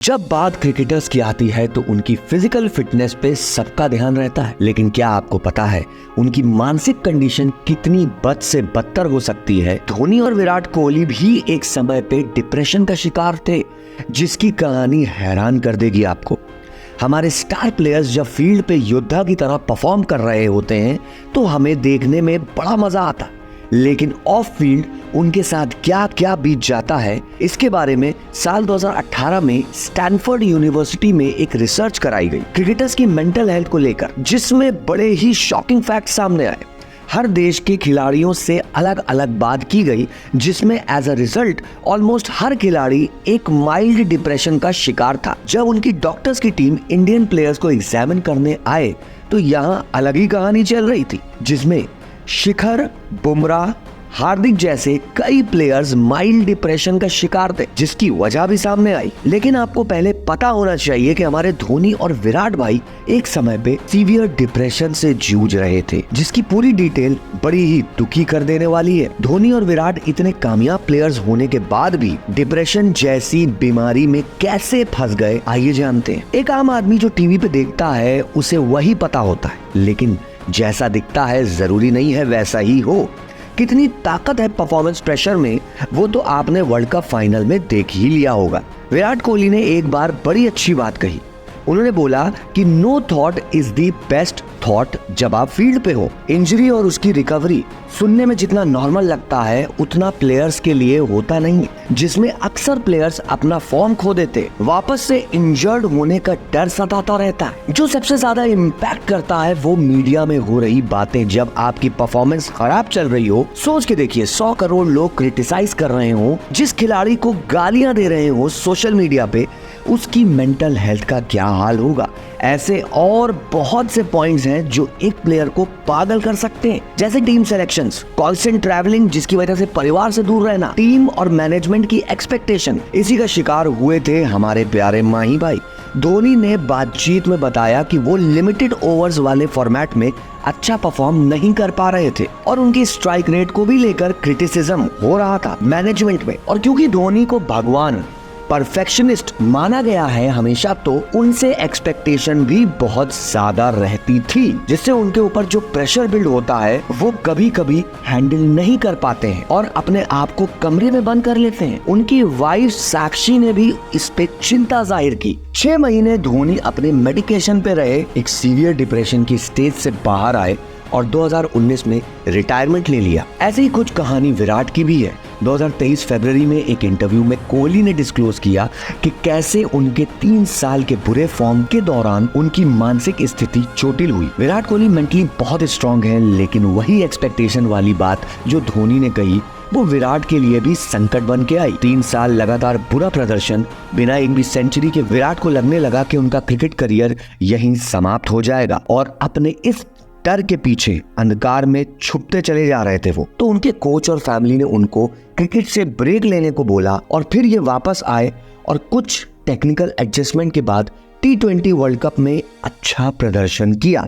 जब बात क्रिकेटर्स की आती है तो उनकी फिजिकल फिटनेस पे सबका ध्यान रहता है, लेकिन क्या आपको पता है उनकी मानसिक कंडीशन कितनी बद से बदतर हो सकती है। धोनी और विराट कोहली भी एक समय पे डिप्रेशन का शिकार थे, जिसकी कहानी हैरान कर देगी आपको। हमारे स्टार प्लेयर्स जब फील्ड पे योद्धा की तरह परफॉर्म कर रहे होते हैं तो हमें देखने में बड़ा मजा आता है, लेकिन ऑफ फील्ड उनके साथ क्या क्या बीत जाता है, इसके बारे में साल 2018 में स्टैनफोर्ड यूनिवर्सिटी में एक रिसर्च कराई गई क्रिकेटर्स की मेंटल हेल्थ को लेकर, जिसमें बड़े ही शॉकिंग फैक्ट सामने आए। हर देश के खिलाड़ियों से अलग अलग बात की गई, जिसमें एज अ रिजल्ट ऑलमोस्ट हर खिलाड़ी एक माइल्ड डिप्रेशन का शिकार था। जब उनकी डॉक्टर्स की टीम इंडियन प्लेयर्स को एग्जामिन करने आए तो यहाँ अलग ही कहानी चल रही थी, जिसमें शिखर, बुमराह, हार्दिक जैसे कई प्लेयर्स माइल्ड डिप्रेशन का शिकार थे, जिसकी वजह भी सामने आई। लेकिन आपको पहले पता होना चाहिए कि हमारे धोनी और विराट भाई एक समय पे सीवियर डिप्रेशन से जूझ रहे थे, जिसकी पूरी डिटेल बड़ी ही दुखी कर देने वाली है। धोनी और विराट इतने कामयाब प्लेयर्स होने के बाद भी डिप्रेशन जैसी बीमारी में कैसे फंस गए, आइए जानते हैं। एक आम आदमी जो टीवी पे देखता है उसे वही पता होता है, लेकिन जैसा दिखता है जरूरी नहीं है वैसा ही हो। कितनी ताकत है परफॉर्मेंस प्रेशर में, वो तो आपने वर्ल्ड कप फाइनल में देख ही लिया होगा। विराट कोहली ने एक बार बड़ी अच्छी बात कही। उन्होंने बोला कि no thought is the best thought जब आप फील्ड पे हो। इंजरी और उसकी रिकवरी सुनने में जितना नॉर्मल लगता है उतना प्लेयर्स के लिए होता नहीं, जिसमें अक्सर प्लेयर्स अपना फॉर्म खो देते, वापस से इंजर्ड होने का डर सताता रहता है। जो सबसे ज्यादा इम्पैक्ट करता है वो मीडिया में हो रही बातें। जब आपकी परफॉर्मेंस खराब चल रही हो, सोच के देखिए 100 करोड़ लोग क्रिटिसाइज कर रहे हो, जिस खिलाड़ी को गालियां दे रहे हो सोशल मीडिया पे, उसकी मेंटल हेल्थ का क्या हाल होगा। ऐसे और बहुत से पॉइंट्स हैं जो एक प्लेयर को पागल कर सकते हैं, जैसे टीम सिलेक्शंस, कांस्टेंट ट्रैवलिंग जिसकी वजह से परिवार से दूर रहना, टीम और मैनेजमेंट की एक्सपेक्टेशन। इसी का शिकार हुए थे हमारे प्यारे माही भाई। धोनी ने बातचीत में बताया कि वो लिमिटेड ओवर्स वाले फॉर्मेट में अच्छा परफॉर्म नहीं कर पा रहे थे और उनकी स्ट्राइक रेट को भी लेकर क्रिटिसिज्म हो रहा था मैनेजमेंट में। और क्योंकि धोनी को भगवान, परफेक्शनिस्ट माना गया है हमेशा, तो उनसे एक्सपेक्टेशन भी बहुत ज्यादा रहती थी, जिससे उनके ऊपर जो प्रेशर बिल्ड होता है वो कभी कभी हैंडल नहीं कर पाते हैं और अपने आप को कमरे में बंद कर लेते हैं। उनकी वाइफ साक्षी ने भी इस पे चिंता जाहिर की। 6 महीने धोनी अपने मेडिकेशन पे रहे, एक सीवियर डिप्रेशन की स्टेज से बाहर आए और 2019 में रिटायरमेंट ले लिया। ऐसी ही कुछ कहानी विराट की भी है। 2023 फरवरी में एक इंटरव्यू में कोहली ने डिस्क्लोज किया कि कैसे उनके 3 साल के बुरे फॉर्म के दौरान उनकी मानसिक स्थिति चोटिल हुई। विराट कोहली मेंटली बहुत स्ट्रांग है, लेकिन वही एक्सपेक्टेशन वाली बात जो धोनी ने कही वो विराट के लिए भी संकट बन के आई। 3 साल लगातार बुरा प्रदर्शन, बिना एक भी सेंचुरी के विराट को लगने लगा कि उनका क्रिकेट करियर यहीं समाप्त हो जाएगा और अपने इस डर के पीछे अंधकार में छुपते चले जा रहे थे वो। तो उनके कोच और फैमिली ने उनको क्रिकेट से ब्रेक लेने को बोला और फिर ये वापस आए और कुछ टेक्निकल एडजस्टमेंट के बाद T20 वर्ल्ड कप में अच्छा प्रदर्शन किया।